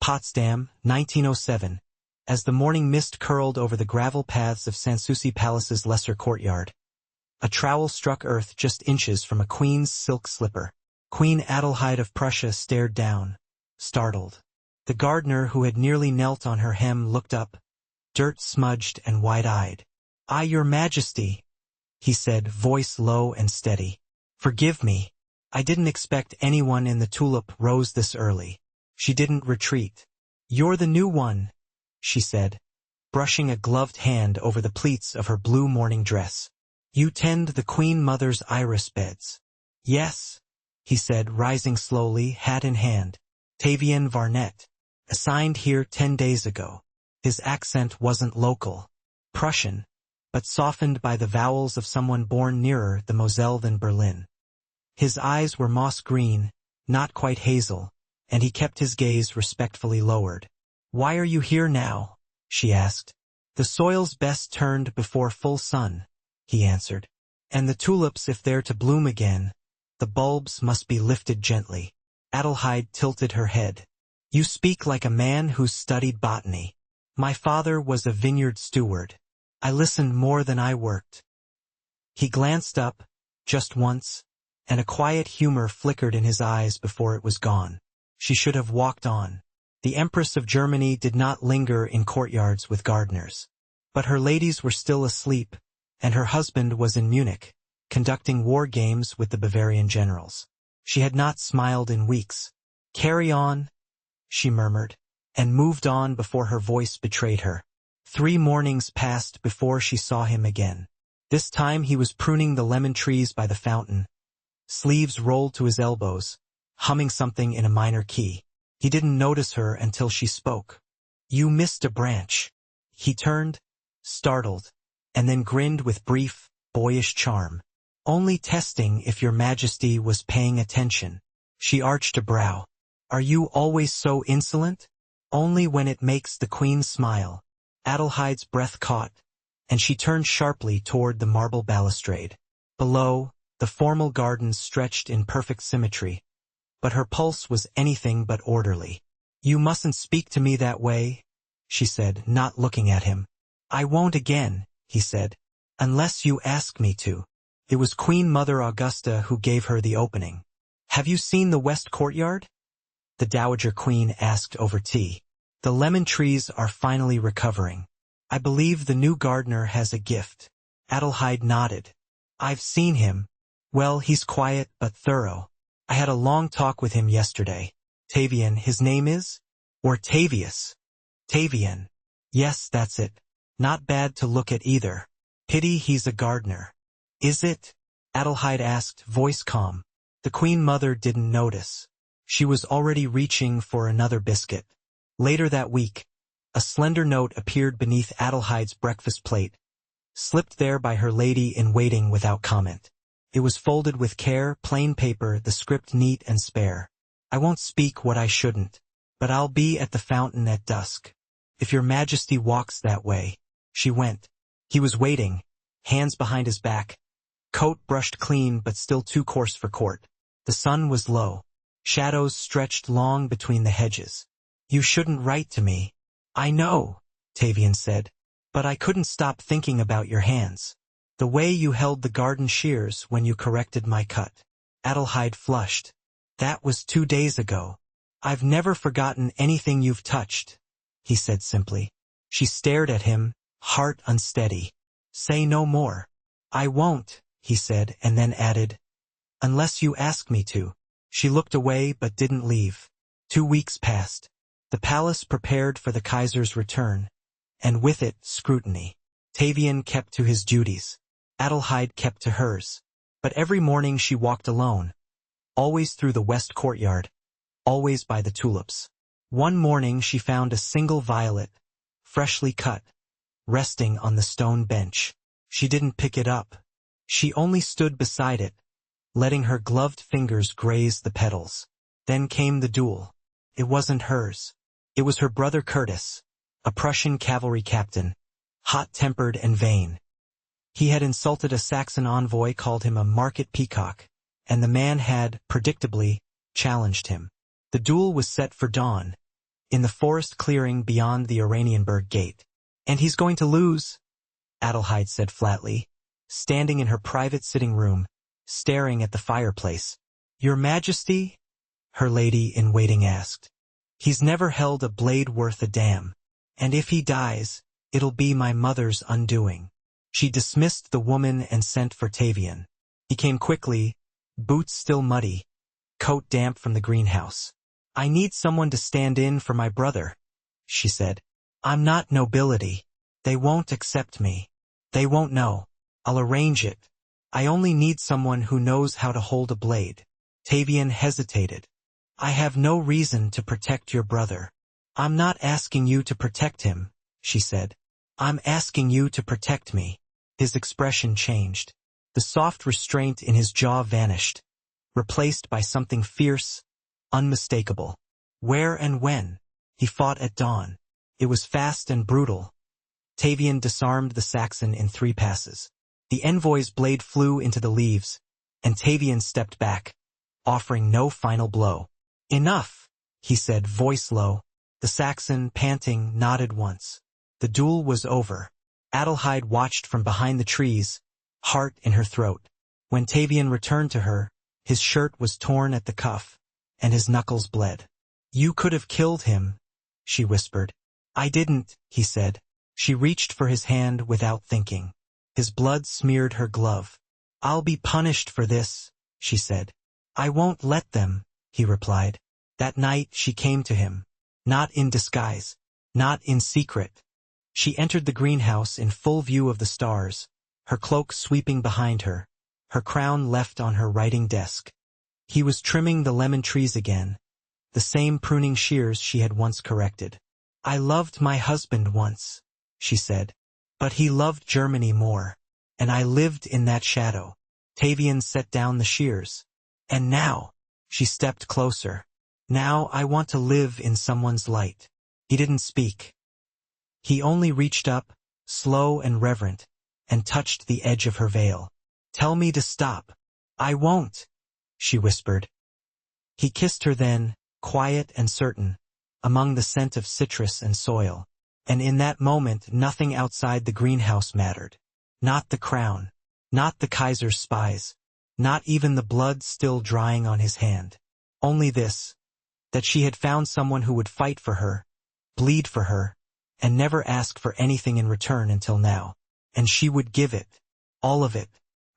Potsdam, 1907. As the morning mist curled over the gravel paths of Sanssouci Palace's lesser courtyard, a trowel struck earth just inches from a queen's silk slipper. Queen Adelheid of Prussia stared down, startled. The gardener who had nearly knelt on her hem looked up, dirt-smudged and wide-eyed. "Ah, your majesty," he said, voice low and steady. "Forgive me. I didn't expect anyone in the tulip rose this early." She didn't retreat. "You're the new one," she said, brushing a gloved hand over the pleats of her blue morning dress. "You tend the Queen Mother's iris beds." "Yes," he said, rising slowly, hat in hand. "Tavian Varnett. Assigned here 10 days ago." His accent wasn't local, Prussian, but softened by the vowels of someone born nearer the Moselle than Berlin. His eyes were moss green, not quite hazel, and he kept his gaze respectfully lowered. "Why are you here now?" she asked. "The soil's best turned before full sun," he answered. "And the tulips, if they're to bloom again, the bulbs must be lifted gently." Adelheid tilted her head. "You speak like a man who's studied botany. My father was a vineyard steward. I listened more than I worked." He glanced up, just once, and a quiet humor flickered in his eyes before it was gone. She should have walked on. The Empress of Germany did not linger in courtyards with gardeners. But her ladies were still asleep, and her husband was in Munich, conducting war games with the Bavarian generals. She had not smiled in weeks. "Carry on," she murmured, and moved on before her voice betrayed her. 3 mornings passed before she saw him again. This time he was pruning the lemon trees by the fountain, sleeves rolled to his elbows, humming something in a minor key. He didn't notice her until she spoke. "You missed a branch." He turned, startled, and then grinned with brief, boyish charm. "Only testing if your majesty was paying attention." She arched a brow. "Are you always so insolent?" "Only when it makes the queen smile." Adelheid's breath caught, and she turned sharply toward the marble balustrade. Below, the formal gardens stretched in perfect symmetry, but her pulse was anything but orderly. "You mustn't speak to me that way," she said, not looking at him. "I won't again," he said, "unless you ask me to." It was Queen Mother Augusta who gave her the opening. "Have you seen the West Courtyard?" the Dowager Queen asked over tea. "The lemon trees are finally recovering. I believe the new gardener has a gift." Adelheid nodded. "I've seen him. Well, he's quiet but thorough. I had a long talk with him yesterday." "Tavian, his name is? Or Tavius?" "Tavian. Yes, that's it. Not bad to look at either. Pity he's a gardener." "Is it?" Adelheid asked, voice calm. The Queen Mother didn't notice. She was already reaching for another biscuit. Later that week, a slender note appeared beneath Adelheid's breakfast plate, slipped there by her lady-in-waiting without comment. It was folded with care, plain paper, the script neat and spare. "I won't speak what I shouldn't, but I'll be at the fountain at dusk. If your majesty walks that way." She went. He was waiting, hands behind his back, coat brushed clean but still too coarse for court. The sun was low. Shadows stretched long between the hedges. "You shouldn't write to me." "I know," Tavian said, "but I couldn't stop thinking about your hands. The way you held the garden shears when you corrected my cut." Adelheid flushed. "That was 2 days ago." "I've never forgotten anything you've touched," he said simply. She stared at him, heart unsteady. "Say no more." "I won't," he said, and then added, "unless you ask me to." She looked away but didn't leave. 2 weeks passed. The palace prepared for the Kaiser's return, and with it, scrutiny. Tavian kept to his duties. Adelheid kept to hers. But every morning she walked alone, always through the West Courtyard, always by the tulips. One morning she found a single violet, freshly cut, resting on the stone bench. She didn't pick it up. She only stood beside it, letting her gloved fingers graze the petals. Then came the duel. It wasn't hers. It was her brother Curtis, a Prussian cavalry captain, hot-tempered and vain. He had insulted a Saxon envoy, called him a market peacock, and the man had, predictably, challenged him. The duel was set for dawn, in the forest clearing beyond the Oranienburg gate. And he's going to lose, Adelheid said flatly, standing in her private sitting room, staring at the fireplace. Your Majesty? Her lady-in-waiting asked. He's never held a blade worth a damn, and if he dies, it'll be my mother's undoing. She dismissed the woman and sent for Tavian. He came quickly, boots still muddy, coat damp from the greenhouse. I need someone to stand in for my brother, she said. I'm not nobility. They won't accept me. They won't know. I'll arrange it. I only need someone who knows how to hold a blade. Tavian hesitated. I have no reason to protect your brother. I'm not asking you to protect him, she said. I'm asking you to protect me. His expression changed. The soft restraint in his jaw vanished, replaced by something fierce, unmistakable. Where and when? He fought at dawn. It was fast and brutal. Tavian disarmed the Saxon in 3 passes. The envoy's blade flew into the leaves, and Tavian stepped back, offering no final blow. Enough, he said, voice low. The Saxon, panting, nodded once. The duel was over. Adelheid watched from behind the trees, heart in her throat. When Tavian returned to her, his shirt was torn at the cuff, and his knuckles bled. You could have killed him, she whispered. I didn't, he said. She reached for his hand without thinking. His blood smeared her glove. I'll be punished for this, she said. I won't let them, he replied. That night she came to him. Not in disguise. Not in secret. She entered the greenhouse in full view of the stars, her cloak sweeping behind her, her crown left on her writing desk. He was trimming the lemon trees again, the same pruning shears she had once corrected. I loved my husband once, she said, but he loved Germany more, and I lived in that shadow. Tavian set down the shears. And now, she stepped closer. Now I want to live in someone's light. He didn't speak. He only reached up, slow and reverent, and touched the edge of her veil. Tell me to stop. I won't, she whispered. He kissed her then, quiet and certain, among the scent of citrus and soil. And in that moment nothing outside the greenhouse mattered. Not the crown. Not the Kaiser's spies. Not even the blood still drying on his hand. Only this, that she had found someone who would fight for her, bleed for her, and never ask for anything in return until now. And she would give it. All of it.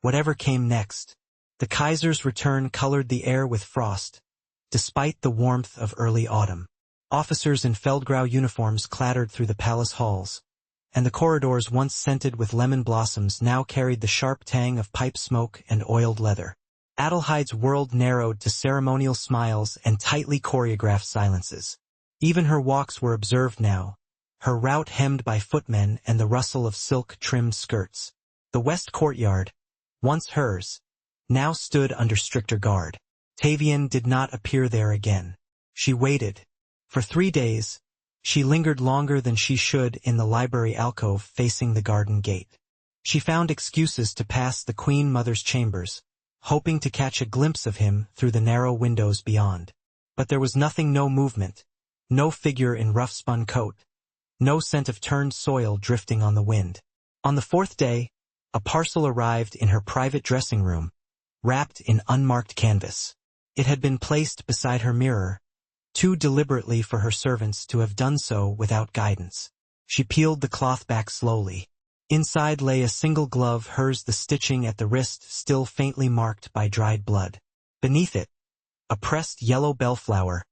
Whatever came next. The Kaiser's return colored the air with frost, despite the warmth of early autumn. Officers in Feldgrau uniforms clattered through the palace halls, and the corridors once scented with lemon blossoms now carried the sharp tang of pipe smoke and oiled leather. Adelheid's world narrowed to ceremonial smiles and tightly choreographed silences. Even her walks were observed now, her route hemmed by footmen and the rustle of silk-trimmed skirts. The west courtyard, once hers, now stood under stricter guard. Tavian did not appear there again. She waited. For 3 days, she lingered longer than she should in the library alcove facing the garden gate. She found excuses to pass the Queen Mother's chambers, hoping to catch a glimpse of him through the narrow windows beyond. But there was nothing, no movement, no figure in rough-spun coat, no scent of turned soil drifting on the wind. On the 4th day, a parcel arrived in her private dressing room, wrapped in unmarked canvas. It had been placed beside her mirror, too deliberately for her servants to have done so without guidance. She peeled the cloth back slowly. Inside lay a single glove, hers, the stitching at the wrist still faintly marked by dried blood. Beneath it, a pressed yellow bellflower,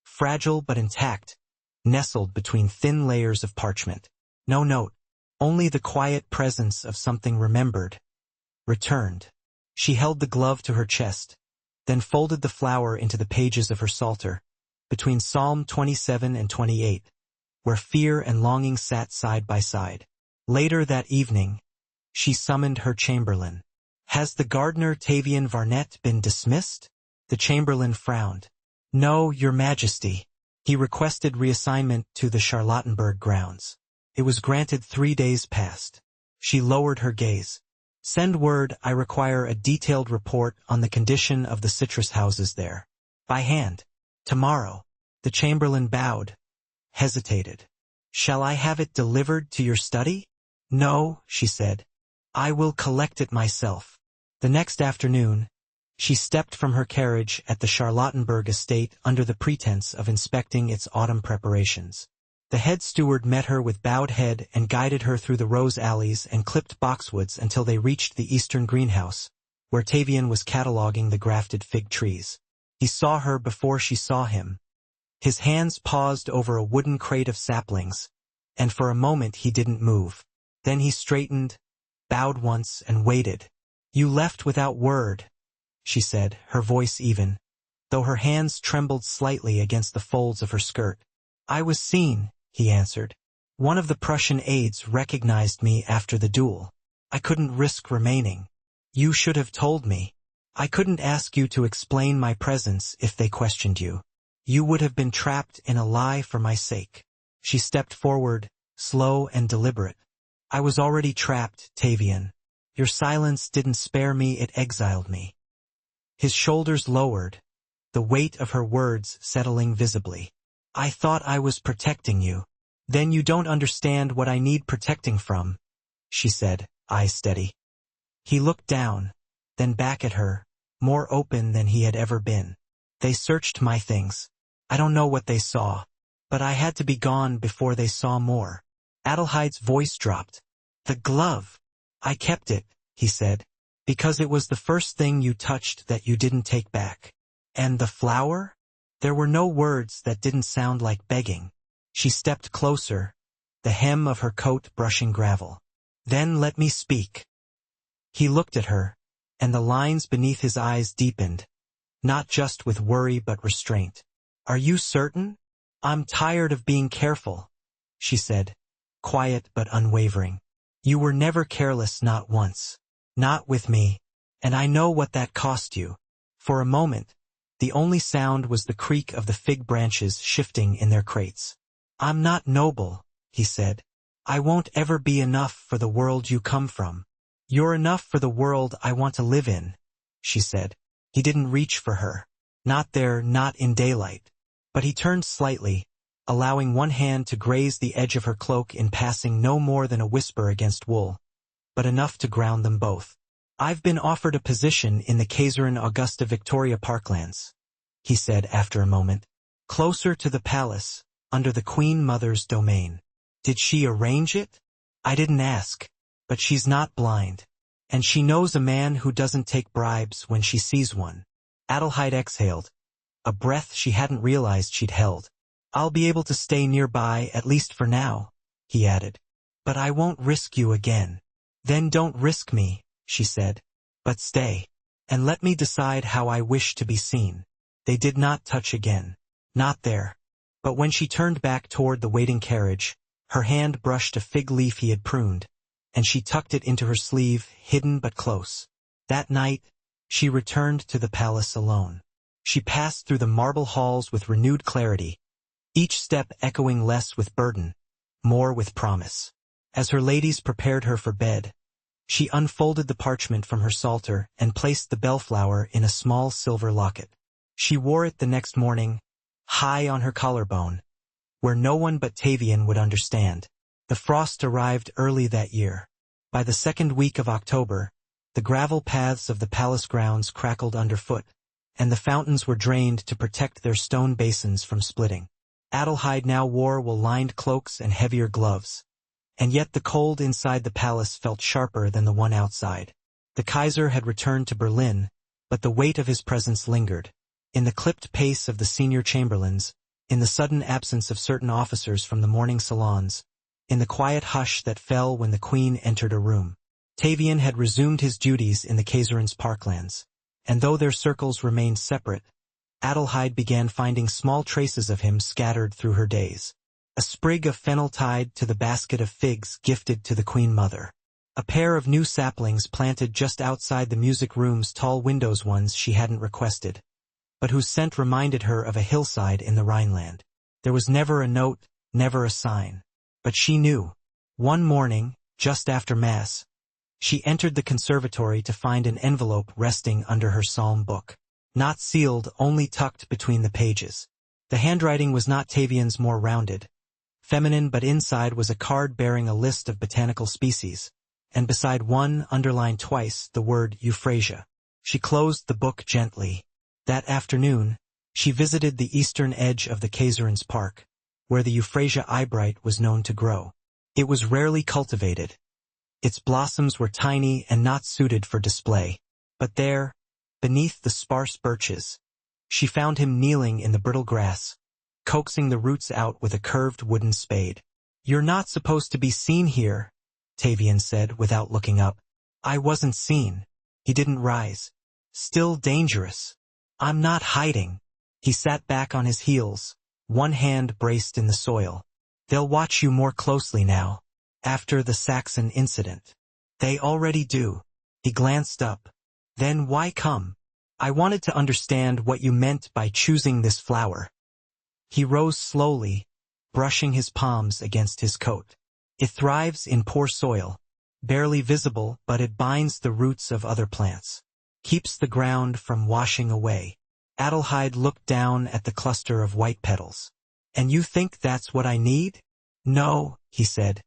fragile but intact, nestled between thin layers of parchment. No note, only the quiet presence of something remembered, returned. She held the glove to her chest, then folded the flower into the pages of her psalter, between Psalm 27 and 28, where fear and longing sat side by side. Later that evening, she summoned her chamberlain. Has the gardener Tavian Varnett been dismissed? The chamberlain frowned. No, your majesty. He requested reassignment to the Charlottenburg grounds. It was granted 3 days past. She lowered her gaze. Send word, I require a detailed report on the condition of the citrus houses there. By hand. Tomorrow. The chamberlain bowed, hesitated. "Shall I have it delivered to your study?" "No," she said. "I will collect it myself." The next afternoon, she stepped from her carriage at the Charlottenburg estate under the pretense of inspecting its autumn preparations. The head steward met her with bowed head and guided her through the rose alleys and clipped boxwoods until they reached the eastern greenhouse, where Tavian was cataloguing the grafted fig trees. He saw her before she saw him. His hands paused over a wooden crate of saplings, and for a moment he didn't move. Then he straightened, bowed once, and waited. "You left without word," she said, her voice even, though her hands trembled slightly against the folds of her skirt. "I was seen," he answered. "One of the Prussian aides recognized me after the duel. I couldn't risk remaining. You should have told me. I couldn't ask you to explain my presence if they questioned you. You would have been trapped in a lie for my sake." She stepped forward, slow and deliberate. "I was already trapped, Tavian. Your silence didn't spare me, it exiled me." His shoulders lowered, the weight of her words settling visibly. "I thought I was protecting you." "Then you don't understand what I need protecting from," she said, eyes steady. He looked down, then back at her, more open than he had ever been. "They searched my things. I don't know what they saw, but I had to be gone before they saw more." Adelheid's voice dropped. "The glove. I kept it," he said, "because it was the first thing you touched that you didn't take back." "And the flower?" There were no words that didn't sound like begging. She stepped closer, the hem of her coat brushing gravel. "Then let me speak." He looked at her, and the lines beneath his eyes deepened, not just with worry but restraint. "Are you certain?" "I'm tired of being careful," she said, quiet but unwavering. "You were never careless, not once. Not with me, and I know what that cost you." For a moment, the only sound was the creak of the fig branches shifting in their crates. "I'm not noble," he said. "I won't ever be enough for the world you come from." "You're enough for the world I want to live in," she said. He didn't reach for her. Not there, not in daylight. But he turned slightly, allowing one hand to graze the edge of her cloak in passing, no more than a whisper against wool, but enough to ground them both. "I've been offered a position in the Kaiserin Augusta Victoria Parklands," he said after a moment. "Closer to the palace, under the Queen Mother's domain." "Did she arrange it?" "I didn't ask. But she's not blind. And she knows a man who doesn't take bribes when she sees one." Adelheid exhaled, a breath she hadn't realized she'd held. "I'll be able to stay nearby, at least for now," he added. "But I won't risk you again." "Then don't risk me," she said. "But stay. And let me decide how I wish to be seen." They did not touch again. Not there. But when she turned back toward the waiting carriage, her hand brushed a fig leaf he had pruned, and she tucked it into her sleeve, hidden but close. That night, she returned to the palace alone. She passed through the marble halls with renewed clarity, each step echoing less with burden, more with promise. As her ladies prepared her for bed, she unfolded the parchment from her psalter and placed the bellflower in a small silver locket. She wore it the next morning, high on her collarbone, where no one but Tavian would understand. The frost arrived early that year. By the second week of October, the gravel paths of the palace grounds crackled underfoot, and the fountains were drained to protect their stone basins from splitting. Adelheid now wore wool-lined cloaks and heavier gloves, and yet the cold inside the palace felt sharper than the one outside. The Kaiser had returned to Berlin, but the weight of his presence lingered. In the clipped pace of the senior chamberlains, in the sudden absence of certain officers from the morning salons, in the quiet hush that fell when the Queen entered a room. Tavian had resumed his duties in the Kaiserin's parklands, and though their circles remained separate, Adelheid began finding small traces of him scattered through her days. A sprig of fennel tied to the basket of figs gifted to the Queen Mother. A pair of new saplings planted just outside the music room's tall windows, ones she hadn't requested, but whose scent reminded her of a hillside in the Rhineland. There was never a note, never a sign. But she knew. One morning, just after Mass, she entered the conservatory to find an envelope resting under her psalm book. Not sealed, only tucked between the pages. The handwriting was not Tavian's, more rounded, feminine, but inside was a card bearing a list of botanical species, and beside one, underlined twice, the word euphrasia. She closed the book gently. That afternoon, she visited the eastern edge of the Kaiserens Park, where the euphrasia eyebright was known to grow. It was rarely cultivated. Its blossoms were tiny and not suited for display. But there, beneath the sparse birches, she found him kneeling in the brittle grass, coaxing the roots out with a curved wooden spade. "You're not supposed to be seen here," Tavian said without looking up. "I wasn't seen." He didn't rise. "Still dangerous." "I'm not hiding." He sat back on his heels, one hand braced in the soil. "They'll watch you more closely now, after the Saxon incident." "They already do." He glanced up. "Then why come?" "I wanted to understand what you meant by choosing this flower." He rose slowly, brushing his palms against his coat. "It thrives in poor soil, barely visible, but it binds the roots of other plants, keeps the ground from washing away." Adelheid looked down at the cluster of white petals. "And you think that's what I need?" "No," he said.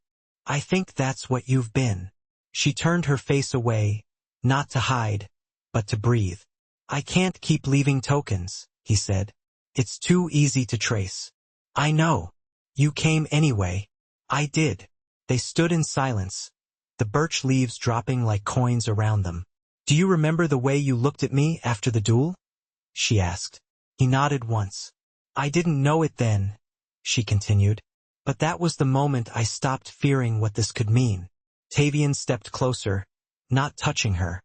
"I think that's what you've been." She turned her face away, not to hide, but to breathe. "I can't keep leaving tokens," he said. "It's too easy to trace." "I know. You came anyway." "I did." They stood in silence, the birch leaves dropping like coins around them. "Do you remember the way you looked at me after the duel?" she asked. He nodded once. "I didn't know it then," she continued, "but that was the moment I stopped fearing what this could mean." Tavian stepped closer, not touching her,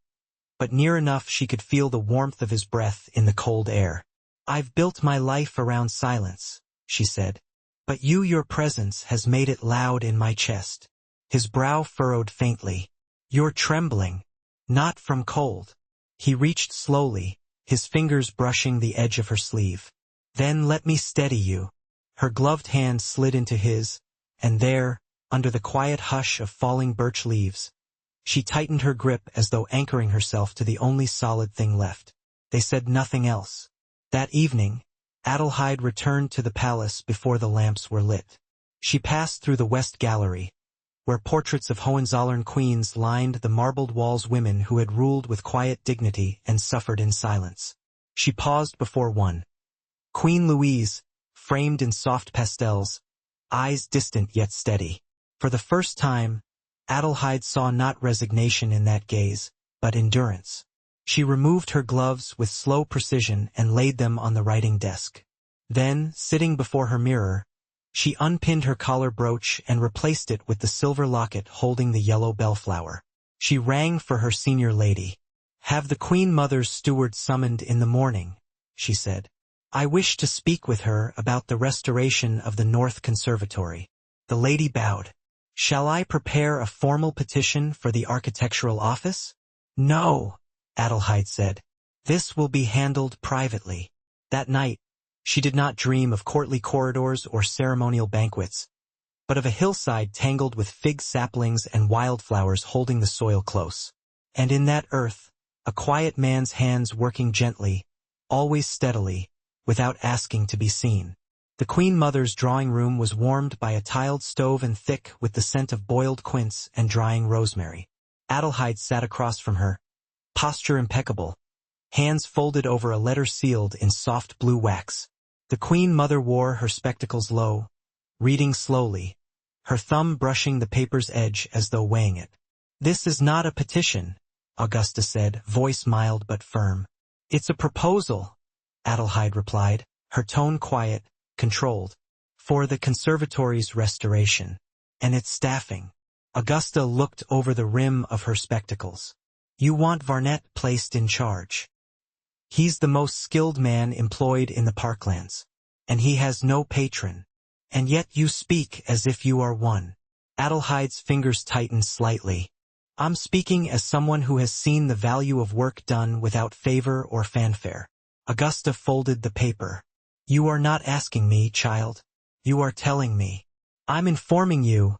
but near enough she could feel the warmth of his breath in the cold air. "I've built my life around silence," she said, "but your presence has made it loud in my chest." His brow furrowed faintly. "You're trembling." "Not from cold." He reached slowly, his fingers brushing the edge of her sleeve. "Then let me steady you." Her gloved hand slid into his, and there, under the quiet hush of falling birch leaves, she tightened her grip as though anchoring herself to the only solid thing left. They said nothing else. That evening, Adelheid returned to the palace before the lamps were lit. She passed through the West Gallery, where portraits of Hohenzollern queens lined the marbled walls, women who had ruled with quiet dignity and suffered in silence. She paused before one. Queen Louise, framed in soft pastels, eyes distant yet steady. For the first time, Adelheid saw not resignation in that gaze, but endurance. She removed her gloves with slow precision and laid them on the writing desk. Then, sitting before her mirror, she unpinned her collar brooch and replaced it with the silver locket holding the yellow bellflower. She rang for her senior lady. "Have the Queen Mother's steward summoned in the morning," she said. "I wish to speak with her about the restoration of the North Conservatory." The lady bowed. "Shall I prepare a formal petition for the architectural office?" "No," Adelheid said. "This will be handled privately." That night, she did not dream of courtly corridors or ceremonial banquets, but of a hillside tangled with fig saplings and wildflowers holding the soil close. And in that earth, a quiet man's hands working gently, always steadily, without asking to be seen. The Queen Mother's drawing room was warmed by a tiled stove and thick with the scent of boiled quince and drying rosemary. Adelheid sat across from her, posture impeccable, hands folded over a letter sealed in soft blue wax. The Queen Mother wore her spectacles low, reading slowly, her thumb brushing the paper's edge as though weighing it. "This is not a petition," Augusta said, voice mild but firm. "It's a proposal," Adelheid replied, her tone quiet, controlled, "for the conservatory's restoration and its staffing." Augusta looked over the rim of her spectacles. "You want Varnett placed in charge. He's the most skilled man employed in the parklands, and he has no patron. And yet you speak as if you are one." Adelheid's fingers tightened slightly. "I'm speaking as someone who has seen the value of work done without favor or fanfare." Augusta folded the paper. "You are not asking me, child. You are telling me." "I'm informing you,"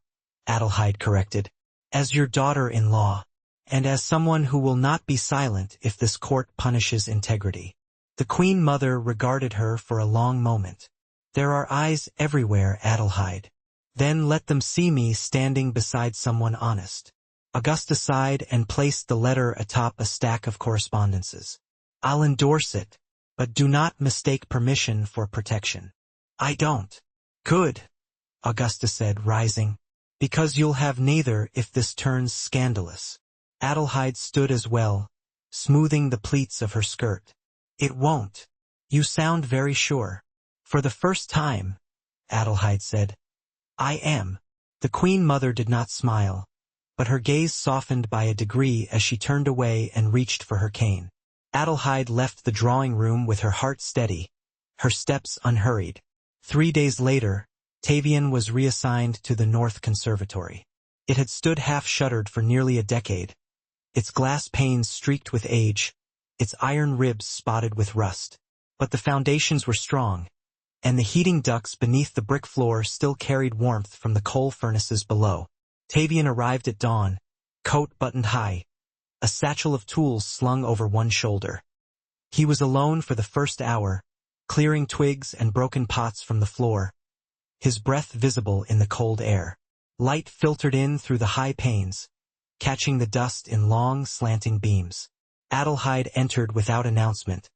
Adelheid corrected, "as your daughter-in-law, and as someone who will not be silent if this court punishes integrity." The Queen Mother regarded her for a long moment. "There are eyes everywhere, Adelheid. Then let them see me standing beside someone honest. Augusta sighed and placed the letter atop a stack of correspondences. I'll endorse it, but do not mistake permission for protection. I don't. Good, Augusta said, rising. Because you'll have neither if this turns scandalous. Adelheid stood as well, smoothing the pleats of her skirt. It won't. You sound very sure. For the first time, Adelheid said. I am. The Queen Mother did not smile, but her gaze softened by a degree as she turned away and reached for her cane. Adelheid left the drawing room with her heart steady, her steps unhurried. 3 days later, Tavian was reassigned to the North Conservatory. It had stood half-shuttered for nearly a decade, its glass panes streaked with age, its iron ribs spotted with rust. But the foundations were strong, and the heating ducts beneath the brick floor still carried warmth from the coal furnaces below. Tavian arrived at dawn, coat buttoned high, a satchel of tools slung over one shoulder. He was alone for the first hour, clearing twigs and broken pots from the floor, his breath visible in the cold air. Light filtered in through the high panes, catching the dust in long, slanting beams. Adelheid entered without announcement,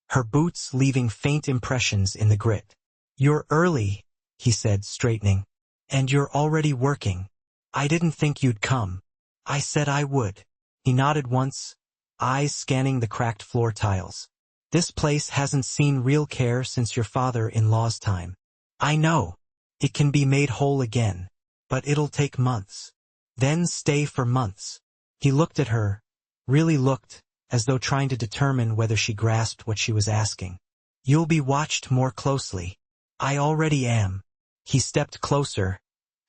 her boots leaving faint impressions in the grit. You're early, he said, straightening. And you're already working. I didn't think you'd come. I said I would. He nodded once, eyes scanning the cracked floor tiles. This place hasn't seen real care since your father-in-law's time. I know. It can be made whole again. But it'll take months. Then stay for months. He looked at her, really looked, as though trying to determine whether she grasped what she was asking. You'll be watched more closely. I already am. He stepped closer,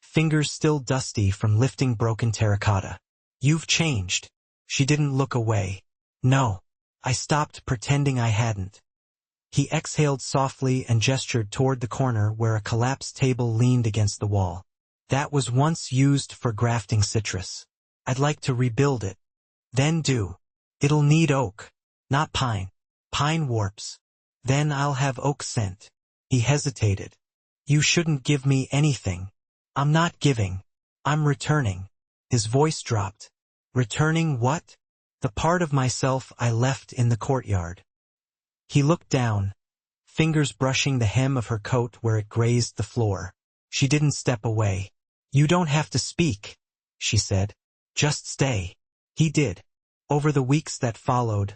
fingers still dusty from lifting broken terracotta. You've changed. She didn't look away. No. I stopped pretending I hadn't. He exhaled softly and gestured toward the corner where a collapsed table leaned against the wall. That was once used for grafting citrus. I'd like to rebuild it. Then do. It'll need oak, not pine. Pine warps. Then I'll have oak scent. He hesitated. You shouldn't give me anything. I'm not giving. I'm returning. His voice dropped. Returning what? The part of myself I left in the courtyard. He looked down, fingers brushing the hem of her coat where it grazed the floor. She didn't step away. You don't have to speak, she said. Just stay. He did. Over the weeks that followed,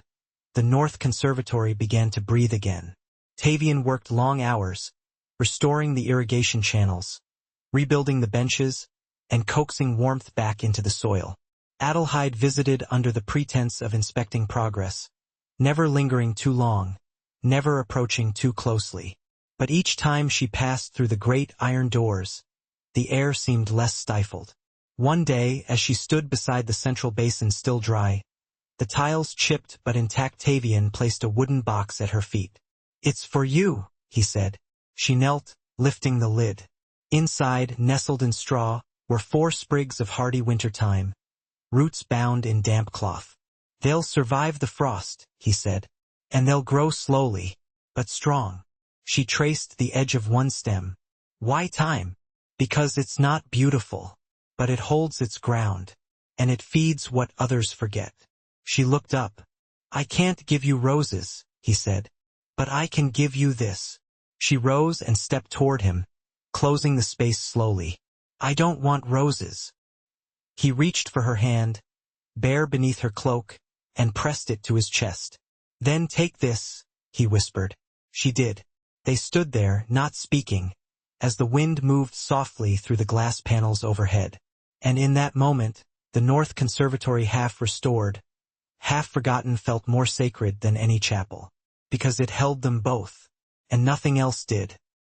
the North Conservatory began to breathe again. Tavian worked long hours, restoring the irrigation channels, rebuilding the benches, and coaxing warmth back into the soil. Adelheid visited under the pretense of inspecting progress, never lingering too long, never approaching too closely. But each time she passed through the great iron doors, the air seemed less stifled. One day, as she stood beside the central basin still dry, the tiles chipped but intact, Tavian placed a wooden box at her feet. It's for you, he said. She knelt, lifting the lid. Inside, nestled in straw, were 4 sprigs of hardy wintertime, roots bound in damp cloth. They'll survive the frost, he said, and they'll grow slowly, but strong. She traced the edge of one stem. Why time? Because it's not beautiful, but it holds its ground, and it feeds what others forget. She looked up. I can't give you roses, he said, but I can give you this. She rose and stepped toward him, closing the space slowly. I don't want roses. He reached for her hand, bare beneath her cloak, and pressed it to his chest. Then take this, he whispered. She did. They stood there, not speaking, as the wind moved softly through the glass panels overhead. And in that moment, the North Conservatory, half restored, half forgotten, felt more sacred than any chapel, because it held them both, and nothing else did.